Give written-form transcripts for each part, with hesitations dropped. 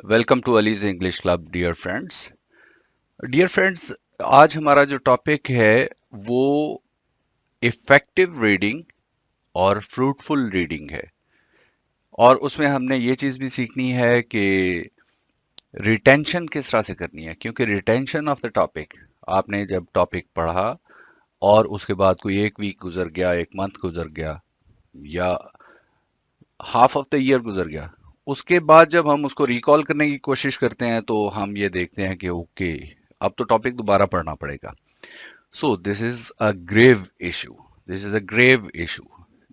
Welcome to Ali's English club dear friends. आज हमारा जो टॉपिक है वो इफेक्टिव रीडिंग और फ्रूटफुल रीडिंग है। और उसमें हमने ये चीज़ भी सीखनी है कि रिटेंशन किस तरह से करनी है, क्योंकि रिटेंशन ऑफ द टॉपिक, आपने जब टॉपिक पढ़ा और उसके बाद कोई एक वीक गुजर गया, एक मंथ गुजर गया, या हाफ ऑफ द ईयर गुजर गया, उसके बाद जब हम उसको रिकॉल करने की कोशिश करते हैं तो हम ये देखते हैं कि ओके, अब तो टॉपिक दोबारा पढ़ना पड़ेगा। So this is a grave issue, this is a grave issue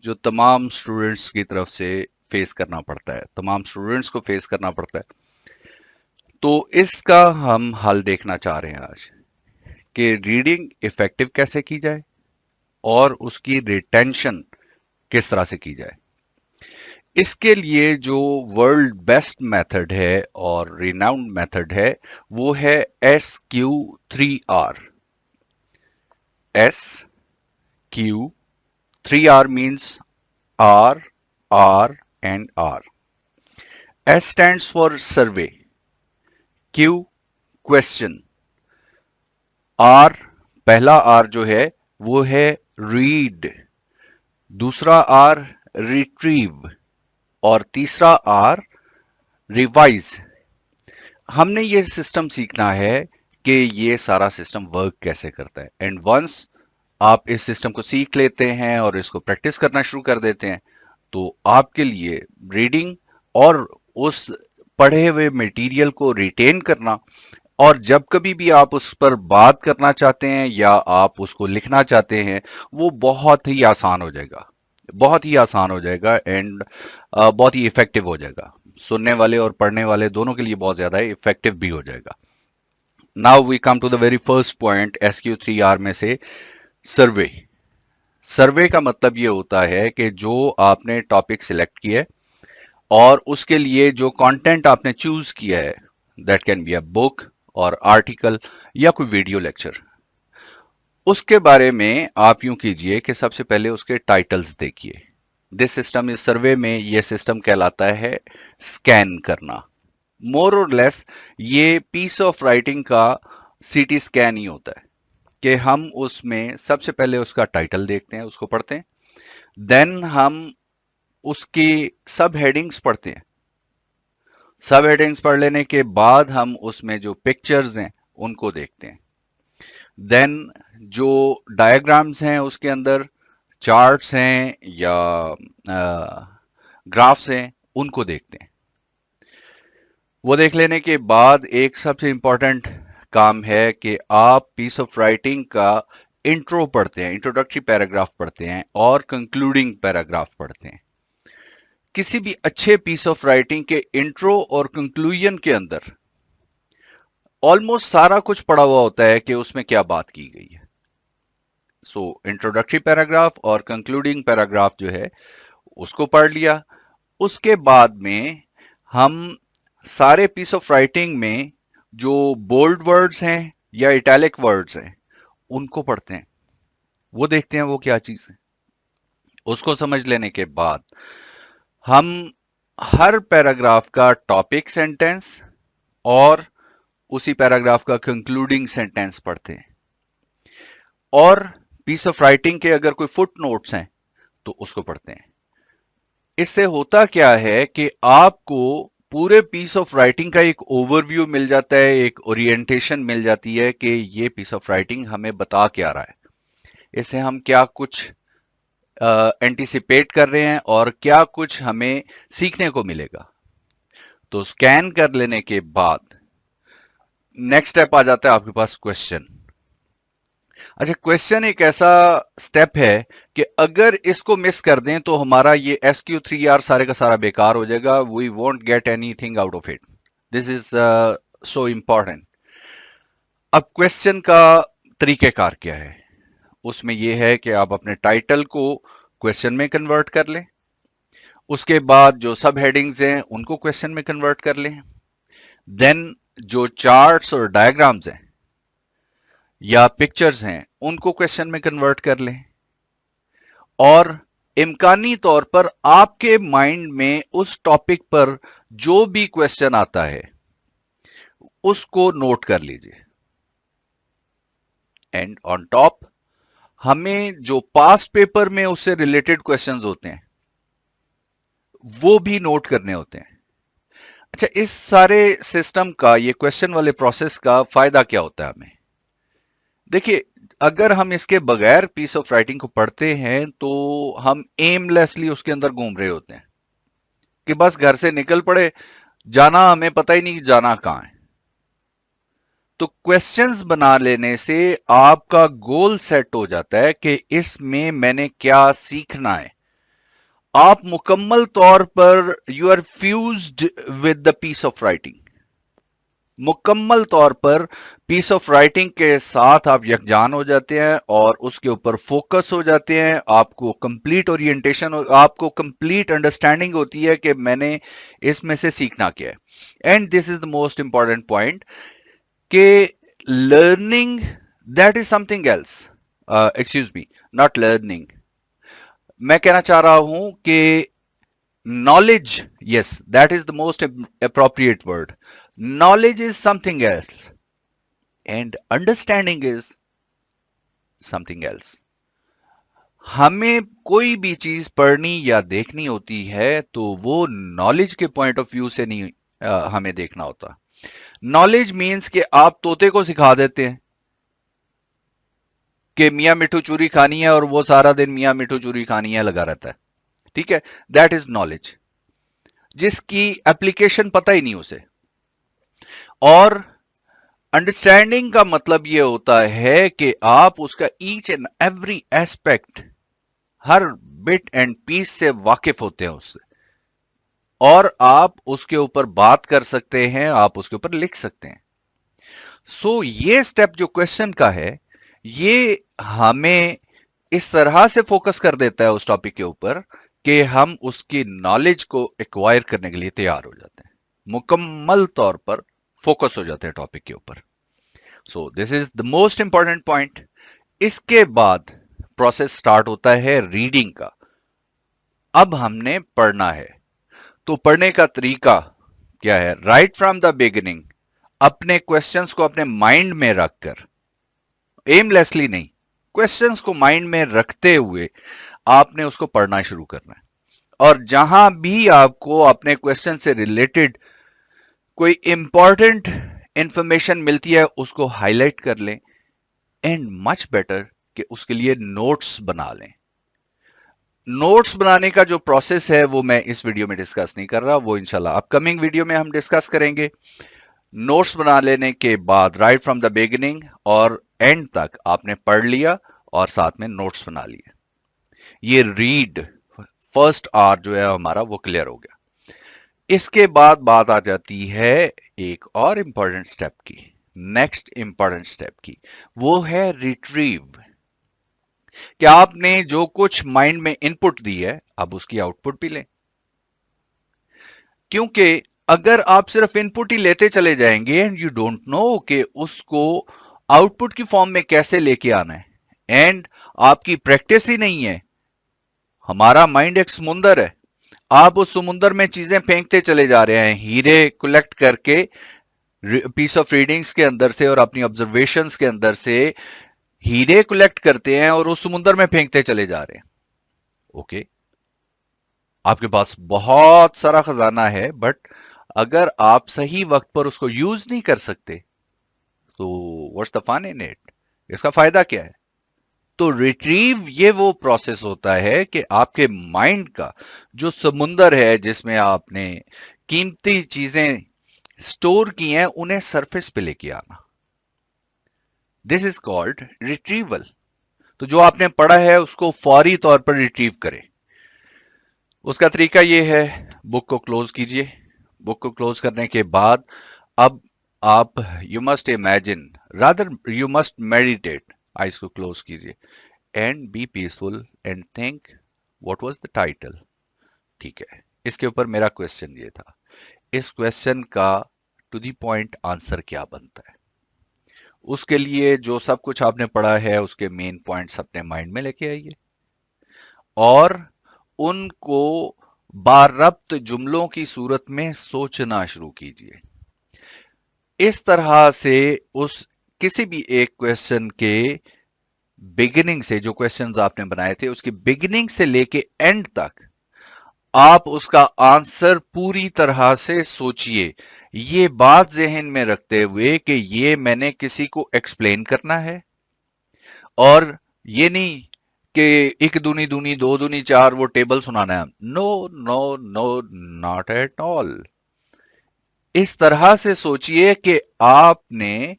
जो तमाम स्टूडेंट्स की तरफ से फेस करना पड़ता है, तमाम स्टूडेंट्स को फेस करना पड़ता है। तो इसका हम हल देखना चाह रहे हैं आज, कि रीडिंग इफेक्टिव कैसे की जाए और उसकी रिटेंशन किस तरह से की जाए। इसके लिए जो वर्ल्ड बेस्ट मेथड है और रिनाउंड मेथड है वो है SQ3R। SQ3R means R, R and R. S stands for survey, Q question, R, पहला R जो है वो है read, दूसरा R retrieve और तीसरा R रिवाइज। हमने ये सिस्टम सीखना है कि ये सारा सिस्टम वर्क कैसे करता है। एंड वंस आप इस सिस्टम को सीख लेते हैं और इसको प्रैक्टिस करना शुरू कर देते हैं तो आपके लिए रीडिंग और उस पढ़े हुए मटेरियल को रिटेन करना, और जब कभी भी आप उस पर बात करना चाहते हैं या आप उसको लिखना चाहते हैं, वो बहुत ही आसान हो जाएगा, बहुत ही आसान हो जाएगा एंड बहुत ही इफेक्टिव हो जाएगा। सुनने वाले और पढ़ने वाले दोनों के लिए बहुत ज्यादा इफेक्टिव भी हो जाएगा। Now we come to the very first point SQ3R में से, सर्वे। सर्वे का मतलब ये होता है कि जो आपने टॉपिक सिलेक्ट किया है और उसके लिए जो कंटेंट आपने चूज किया है, that can be a book और आर्टिकल या कोई वीडियो लेक्चर, उसके बारे में आप यूं कीजिए कि सबसे पहले उसके टाइटल्स देखिए। दिस सिस्टम इस सर्वे में ये सिस्टम कहलाता है स्कैन करना। मोर और लेस ये पीस ऑफ राइटिंग का सीटी स्कैन ही होता है कि हम उसमें सबसे पहले उसका टाइटल देखते हैं, उसको पढ़ते हैं, देन हम उसकी सब हेडिंग्स पढ़ते हैं। सब हेडिंग्स पढ़ लेने के बाद हम उसमें जो पिक्चर्स हैं उनको देखते हैं, देन जो डायग्राम्स हैं उसके अंदर, चार्ट्स हैं या ग्राफ्स हैं, उनको देखते हैं। वो देख लेने के बाद एक सबसे इंपॉर्टेंट काम है कि आप पीस ऑफ राइटिंग का इंट्रो पढ़ते हैं, इंट्रोडक्टरी पैराग्राफ पढ़ते हैं और कंक्लूडिंग पैराग्राफ पढ़ते हैं। किसी भी अच्छे पीस ऑफ राइटिंग के इंट्रो और कंक्लूजन के अंदर ऑलमोस्ट सारा कुछ पढ़ा हुआ होता है कि उसमें क्या बात की गई है। सो इंट्रोडक्टरी पैराग्राफ और कंक्लूडिंग पैराग्राफ जो है उसको पढ़ लिया। उसके बाद में हम सारे पीस ऑफ राइटिंग में जो बोल्ड वर्ड्स हैं या इटैलिक वर्ड्स हैं उनको पढ़ते हैं, वो देखते हैं वो क्या चीज है। उसको समझ लेने के बाद हम हर पैराग्राफ का टॉपिक सेंटेंस और उसी पैराग्राफ का कंक्लूडिंग सेंटेंस पढ़ते हैं। और पीस ऑफ राइटिंग के अगर कोई फुट नोट्स हैं तो उसको पढ़ते हैं। इससे होता क्या है कि आपको पूरे पीस ऑफ राइटिंग का एक ओवरव्यू मिल जाता है, एक ओरिएंटेशन मिल जाती है कि ये पीस ऑफ राइटिंग हमें बता क्या रहा है, इससे हम क्या कुछ एंटिसिपेट कर रहे हैं और क्या कुछ हमें सीखने को मिलेगा। तो स्कैन कर लेने के बाद नेक्स्ट स्टेप आ जाता है आपके पास क्वेश्चन। अच्छा, क्वेश्चन एक ऐसा स्टेप है कि अगर इसको मिस कर दें तो हमारा ये SQ3R सारे का सारा बेकार हो जाएगा। We won't get anything out of it. This is so important. अब क्वेश्चन का तरीकेकार क्या है, उसमें यह है कि आप अपने टाइटल को क्वेश्चन में कन्वर्ट कर लें, उसके बाद जो सब हेडिंग्स हैं उनको क्वेश्चन में कन्वर्ट कर लें, देन जो चार्ट्स और डायग्राम्स हैं या पिक्चर्स हैं उनको क्वेश्चन में कन्वर्ट कर लें, और इम्कानी तौर पर आपके माइंड में उस टॉपिक पर जो भी क्वेश्चन आता है उसको नोट कर लीजिए। एंड ऑन टॉप हमें जो पास्ट पेपर में उससे रिलेटेड क्वेश्चंस होते हैं वो भी नोट करने होते हैं। अच्छा, इस सारे सिस्टम का, ये क्वेश्चन वाले प्रोसेस का फायदा क्या होता है हमें? देखिए, अगर हम इसके बगैर पीस ऑफ राइटिंग को पढ़ते हैं तो हम एमलेसली उसके अंदर घूम रहे होते हैं कि बस घर से निकल पड़े, जाना हमें पता ही नहीं कि जाना कहां है। तो क्वेश्चंस बना लेने से आपका गोल सेट हो जाता है कि इसमें मैंने क्या सीखना है। आप मुकम्मल तौर पर you are fused with the piece of writing. मुकम्मल तौर पर पीस ऑफ राइटिंग के साथ आप यकजान हो जाते हैं और उसके ऊपर फोकस हो जाते हैं। आपको कंप्लीट ओरिएंटेशन, आपको कंप्लीट अंडरस्टैंडिंग होती है कि मैंने इसमें से सीखना क्या है। And this is the most important point कि learning that is something else, excuse me, not learning, मैं कहना चाह रहा हूं कि knowledge, yes, that is the most appropriate word. Knowledge is something else and understanding is something else. हमें कोई भी चीज पढ़नी या देखनी होती है तो वो नॉलेज के पॉइंट ऑफ व्यू से नहीं हमें देखना होता। नॉलेज मीन्स कि आप तोते को सिखा देते हैं कि मियां मिठू चूरी खानी है और वो सारा दिन मियां मिठू चूरी खानी है लगा रहता है, ठीक है, दैट इज नॉलेज, जिसकी एप्लीकेशन पता ही नहीं उसे। और अंडरस्टैंडिंग का मतलब यह होता है कि आप उसका ईच एंड एवरी एस्पेक्ट, हर बिट एंड पीस से वाकिफ होते हैं उससे, और आप उसके ऊपर बात कर सकते हैं, आप उसके ऊपर लिख सकते हैं। सो ये स्टेप जो क्वेश्चन का है, ये हमें इस तरह से फोकस कर देता है उस टॉपिक के ऊपर कि हम उसकी नॉलेज को एक्वायर करने के लिए तैयार हो जाते हैं, मुकम्मल तौर पर फोकस हो जाते हैं टॉपिक के ऊपर। सो this is the most important point. इसके बाद प्रोसेस स्टार्ट होता है रीडिंग का। अब हमने पढ़ना है, तो पढ़ने का तरीका क्या है? राइट फ्रॉम द बिगिनिंग अपने क्वेश्चंस को अपने माइंड में रखकर, एमलेसली नहीं, क्वेश्चंस को माइंड में रखते हुए आपने उसको पढ़ना शुरू करना है। और जहां भी आपको अपने क्वेश्चन से रिलेटेड कोई इंपॉर्टेंट इंफॉर्मेशन मिलती है उसको हाईलाइट कर लें, एंड मच बेटर कि उसके लिए नोट्स बना लें। नोट्स बनाने का जो प्रोसेस है वो मैं इस वीडियो में डिस्कस नहीं कर रहा, वो इंशाल्लाह अपकमिंग वीडियो में हम डिस्कस करेंगे। नोट्स बना लेने के बाद राइट फ्रॉम द बिगिनिंग और एंड तक आपने पढ़ लिया और साथ में नोट्स बना लिए। ये रीड फर्स्ट आवर जो है हमारा वो क्लियर हो गया। इसके बाद बात आ जाती है एक और इंपॉर्टेंट स्टेप की, नेक्स्ट इंपॉर्टेंट स्टेप की, वो है रिट्रीव। कि आपने जो कुछ माइंड में इनपुट दी है अब उसकी आउटपुट भी लें, क्योंकि अगर आप सिर्फ इनपुट ही लेते चले जाएंगे एंड यू डोंट नो कि उसको आउटपुट की फॉर्म में कैसे लेके आना है, एंड आपकी प्रैक्टिस ही नहीं है। हमारा माइंड एक समुंदर है, आप उस समुंदर में चीजें फेंकते चले जा रहे हैं, हीरे कलेक्ट करके पीस ऑफ रीडिंग्स के अंदर से और अपनी ऑब्जर्वेशंस के अंदर से हीरे कलेक्ट करते हैं और उस समुंदर में फेंकते चले जा रहे हैं। ओके, आपके पास बहुत सारा खजाना है, बट अगर आप सही वक्त पर उसको यूज नहीं कर सकते तो what's the fun in it, इसका फायदा क्या है? तो रिट्रीव ये वो प्रोसेस होता है कि आपके माइंड का जो समुंदर है जिसमें आपने कीमती चीजें स्टोर की हैं उन्हें सरफेस पे लेके आना, दिस इज कॉल्ड रिट्रीवल। तो जो आपने पढ़ा है उसको फौरी तौर पर रिट्रीव करें। उसका तरीका ये है, बुक को क्लोज कीजिए। बुक को क्लोज करने के बाद अब आप you must imagine, rather you must meditate, eyes को क्लोज कीजिए and be peaceful and think what was the title. ठीक है, इसके ऊपर मेरा क्वेश्चन ये था, इस क्वेश्चन का टू द पॉइंट आंसर क्या बनता है? उसके लिए जो सब कुछ आपने पढ़ा है उसके मेन पॉइंट्स अपने माइंड में लेके आइए और उनको बारब्त जुमलों की सूरत में सोचना शुरू कीजिए। इस तरह से उस किसी भी एक क्वेश्चन के बिगिनिंग से, जो क्वेश्चंस आपने बनाए थे उसकी बिगिनिंग से लेके एंड तक आप उसका आंसर पूरी तरह से सोचिए, ये बात जहन में रखते हुए कि ये मैंने किसी को एक्सप्लेन करना है, और ये नहीं कि एक दूनी दूनी दो दूनी चार वो टेबल सुनाना है। No no no, not at all. इस तरह से सोचिए कि आपने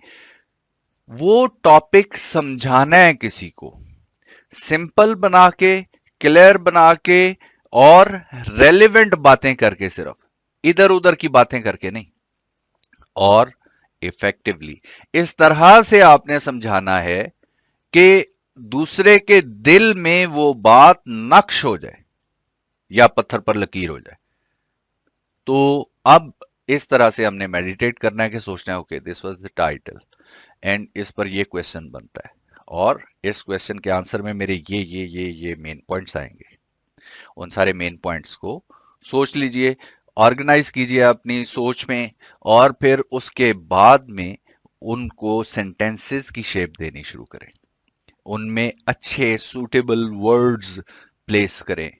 वो टॉपिक समझाना है किसी को, सिंपल बना के, क्लियर बना के, और रेलेवेंट बातें करके, सिर्फ इधर उधर की बातें करके नहीं, और इफेक्टिवली इस तरह से आपने समझाना है कि दूसरे के दिल में वो बात नक्श हो जाए या पत्थर पर लकीर हो जाए। तो अब इस तरह से हमने मेडिटेट करना है कि सोचना है, okay this was the title and इस पर ये क्वेश्चन बनता है, और इस क्वेश्चन के आंसर में मेरे ये मेन पॉइंट्स आएंगे। उन सारे मेन पॉइंट्स को सोच लीजिए, ऑर्गेनाइज कीजिए अपनी सोच में, और फिर उसके बाद में उनको सेंटेंसेस की शेप देनी शुरू करें, उनमें अच्छे सूटेबल वर्ड्स प्लेस करें,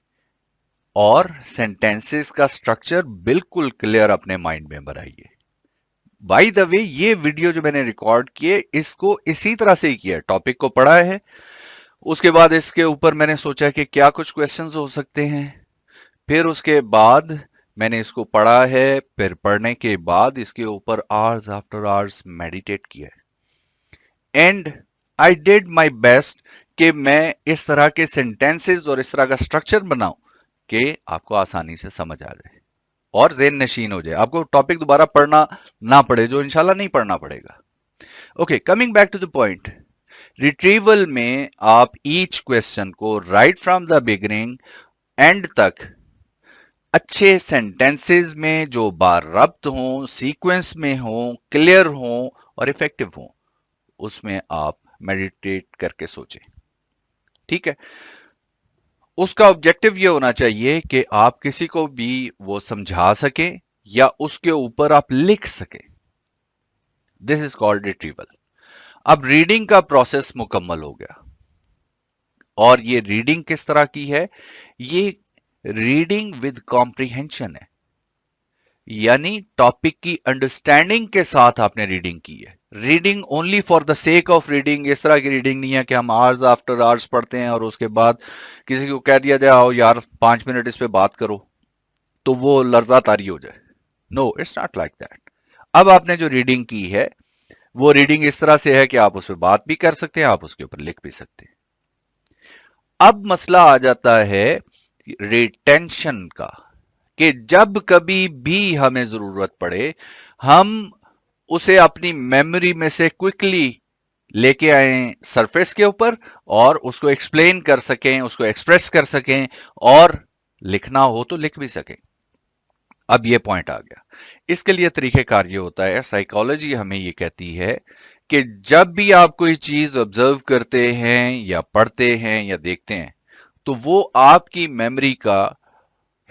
और सेंटेंसेस का स्ट्रक्चर बिल्कुल क्लियर अपने माइंड में बनाइए। बाय द वे, ये वीडियो जो मैंने रिकॉर्ड किए इसको इसी तरह से ही किया, टॉपिक को पढ़ा है, उसके बाद इसके ऊपर मैंने सोचा कि क्या कुछ क्वेश्चंस हो सकते हैं, फिर उसके बाद मैंने इसको पढ़ा है, फिर पढ़ने के बाद इसके ऊपर आवर्स आफ्टर आवर्स मेडिटेट किया है, and I did my best कि मैं इस तरह के सेंटेंसेस और इस तरह का स्ट्रक्चर बनाऊं कि आपको आसानी से समझ आ जाए और ज़हन नशीन हो जाए, आपको टॉपिक दोबारा पढ़ना ना पड़े, जो इंशाल्लाह नहीं पढ़ना पड़ेगा। Okay, coming back to the point, retrieval में आप ईच क्वेश्चन को right from the beginning end तक अच्छे सेंटेंसेस में जो बारब्त हों, सीक्वेंस में हों, क्लियर हों और इफेक्टिव हों, उसमें आप मेडिटेट करके सोचें। ठीक है, उसका ऑब्जेक्टिव ये होना चाहिए कि आप किसी को भी वो समझा सकें या उसके ऊपर आप लिख सकें। This is called retrieval. अब रीडिंग का प्रोसेस मुकम्मल हो गया, और ये रीडिंग किस तरह की है? ये रीडिंग विद कॉम्प्रिहेंशन है, यानी टॉपिक की अंडरस्टैंडिंग के साथ आपने रीडिंग की है। Reading only for the sake of reading, इस तरह की रीडिंग नहीं है कि हम आवर्स आफ्टर आवर्स पढ़ते हैं और उसके बाद किसी को कह दिया जाए आओ यार 5 मिनट इस पे बात करो, तो वो लर्जा तारी हो जाए। No, it's not like that. अब आपने जो रीडिंग की है वो रीडिंग इस तरह से है कि आप उस पर बात भी कर सकते हैं, आप उसके ऊपर लिख भी सकते हैं। अब मसला आ जाता है रिटेंशन का, कि जब कभी भी हमें जरूरत पड़े हम उसे अपनी मेमोरी में से क्विकली लेके आए सरफेस के ऊपर, और उसको एक्सप्लेन कर सकें, उसको एक्सप्रेस कर सकें, और लिखना हो तो लिख भी सकें। अब ये पॉइंट आ गया। इसके लिए तरीकेकार ये होता है, साइकोलॉजी हमें ये कहती है कि जब भी आप कोई चीज ऑब्जर्व करते हैं या पढ़ते हैं या देखते हैं, तो वो आपकी मेमोरी का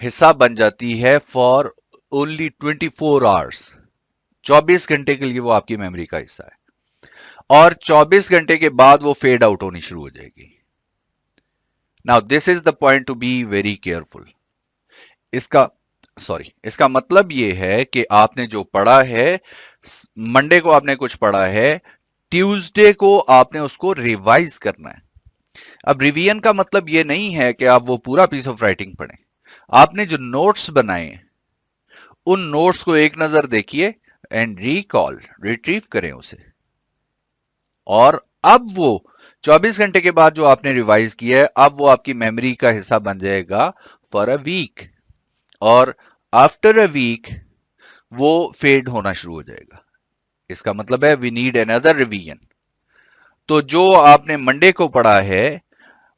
हिस्सा बन जाती है फॉर ओनली 24 आवर्स। 24 घंटे के लिए वो आपकी मेमोरी का हिस्सा है, और 24 घंटे के बाद वो फेड आउट होनी शुरू हो जाएगी। Now this is the point to be very careful. इसका मतलब ये है कि आपने जो पढ़ा है, मंडे को आपने कुछ पढ़ा है, ट्यूसडे को आपने उसको रिवाइज करना है। अब रिवीजन का मतलब ये नहीं है कि आप वो पूरा पीस ऑफ राइटिंग पढ़ें। आपने जो नोट्स बनाए उन नोट्स को एक नजर देखिए एंड रिकॉल, रिट्रीव करें उसे, और अब वो 24 घंटे के बाद जो आपने रिवाइज किया है, अब वो आपकी मेमोरी का हिस्सा बन जाएगा फॉर अ वीक, और आफ्टर अ वीक वो फेड होना शुरू हो जाएगा। इसका मतलब है वी नीड अनदर रिवीजन। तो जो आपने मंडे को पढ़ा है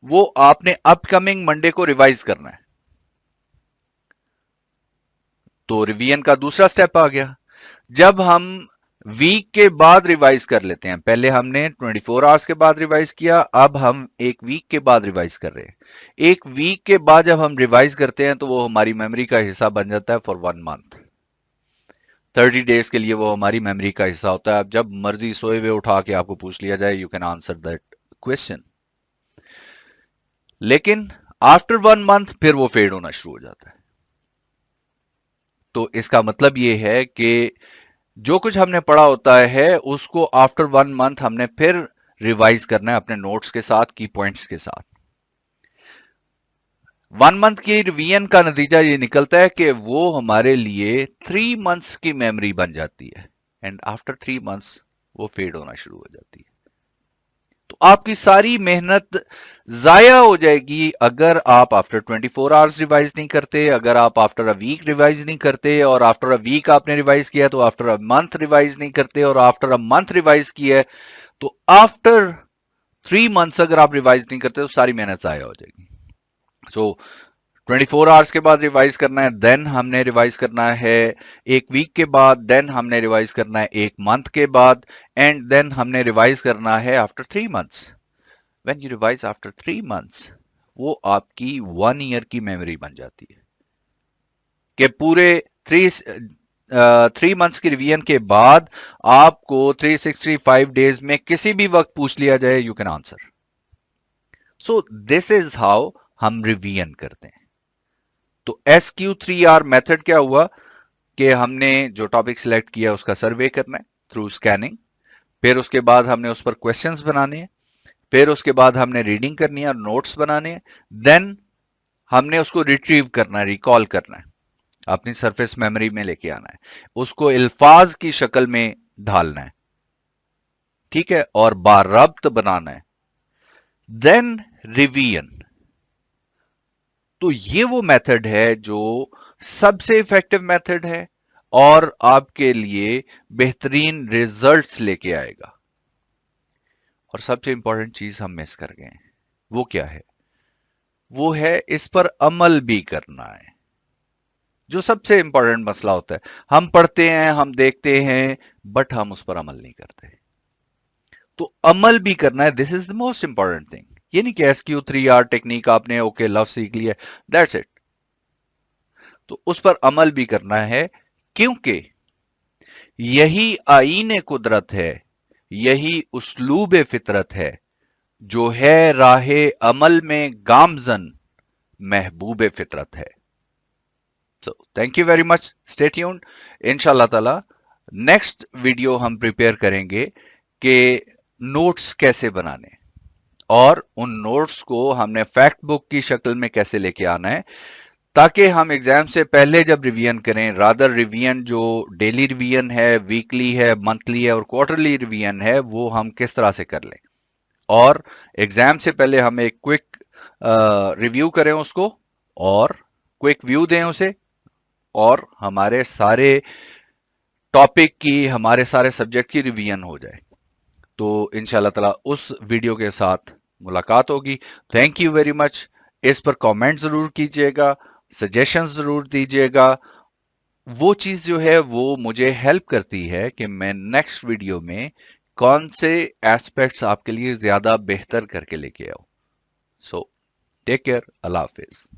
वो आपने अपकमिंग मंडे को रिवाइज करना है। तो रिवीजन का दूसरा स्टेप आ गया। जब हम वीक के बाद रिवाइज कर लेते हैं। पहले हमने 24 आवर्स के बाद रिवाइज किया, अब हम एक वीक के बाद रिवाइज कर रहे हैं। एक वीक के बाद जब हम रिवाइज करते हैं तो वो हमारी मेमोरी का हिस्सा बन जाता है फॉर 1 मंथ। 30 डेज के लिए वो हमारी मेमोरी का हिस्सा होता है। अब जब मर्जी सोए हुए उठा के आपको पूछ लिया जाए, you can answer that question. लेकिन आफ्टर 1 मंथ फिर वो फेड होना शुरू हो जाता है। तो इसका मतलब ये है कि जो कुछ हमने पढ़ा होता है उसको आफ्टर 1 मंथ हमने फिर रिवाइज करना है अपने नोट्स के साथ, की पॉइंट्स के साथ। 1 मंथ की रिवीजन का नतीजा ये निकलता है कि वो हमारे लिए 3 मंथ्स की मेमोरी बन जाती है, एंड आफ्टर 3 मंथ्स वो फेड होना शुरू हो जाती है। तो आपकी सारी मेहनत जाया हो जाएगी अगर आप आफ्टर 24 आवर्स रिवाइज नहीं करते, अगर आप आफ्टर अ वीक रिवाइज नहीं करते, और आफ्टर अ वीक आपने रिवाइज किया तो आफ्टर अ मंथ रिवाइज नहीं करते, और आफ्टर अ मंथ रिवाइज किया है तो आफ्टर 3 मंथ्स अगर आप रिवाइज नहीं करते तो सारी मेहनत जाया हो जाएगी। सो 24 आवर्स के बाद रिवाइज करना है, देन हमने रिवाइज करना है एक वीक के बाद, देन हमने रिवाइज करना है एक मंथ के बाद, एंड देन हमने रिवाइज करना है after 3 months. When you revise after 3 months वो आपकी 1 ईयर की मेमोरी बन जाती है कि पूरे 3 मंथ्स की रिवीजन के बाद आपको 365 डेज में किसी भी वक्त पूछ लिया जाए, you can answer. So this is how हम रिवीजन करते हैं। तो SQ3R मेथड क्या हुआ कि हमने जो टॉपिक सिलेक्ट किया उसका सर्वे करना है थ्रू स्कैनिंग, फिर उसके बाद हमने उस पर क्वेश्चंस बनाने हैं, फिर उसके बाद हमने रीडिंग करनी है और नोट्स बनाने हैं, देन हमने उसको रिट्रीव करना है, रिकॉल करना है, अपनी सरफेस मेमोरी में लेके आना है, उसको अल्फाज की शक्ल में ढालना है, ठीक है, और बारब्त बनाना है, देन रिवीजन। तो ये वो मेथड है जो सबसे इफेक्टिव मेथड है और आपके लिए बेहतरीन रिजल्ट्स लेके आएगा। और सबसे इंपॉर्टेंट चीज हम मिस कर गए हैं, वो क्या है? वो है इस पर अमल भी करना है, जो सबसे इंपॉर्टेंट मसला होता है। हम पढ़ते हैं, हम देखते हैं, बट हम उस पर अमल नहीं करते। तो अमल भी करना है, this is the most important thing. ये नहीं कि SQ3R टेक्निक आपने ओके लव सीख लिया, दैट्स इट। तो उस पर अमल भी करना है, क्योंकि यही आईने कुदरत है, यही उस्लूब फितरत है, जो है राहे अमल में गामजन महबूब फितरत है। So thank you very much, stay tuned. इंशाल्लाह ताला नेक्स्ट वीडियो हम प्रिपेयर करेंगे कि नोट्स कैसे बनाने, और उन नोट्स को हमने फैक्ट बुक की शक्ल में कैसे लेके आना है, ताकि हम एग्जाम से पहले जब रिवीजन करें, रादर रिवीजन जो डेली रिवीजन है, वीकली है, मंथली है और क्वार्टरली रिवीजन है, वो हम किस तरह से कर लें, और एग्जाम से पहले हम एक क्विक रिव्यू करें उसको, और क्विक व्यू दें उसे, और हमारे सारे टॉपिक की, हमारे सारे सब्जेक्ट की रिवीजन हो जाए। तो इंशाल्लाह ताला उस वीडियो के साथ मुलाकात होगी। Thank you very much. इस पर कमेंट जरूर कीजिएगा, सजेशंस जरूर दीजिएगा। वो चीज जो है वो मुझे हेल्प करती है कि मैं नेक्स्ट वीडियो में कौन से एस्पेक्ट्स आपके लिए ज्यादा बेहतर करके लेके आऊं। सो टेक केयर, अल्लाह हाफिज।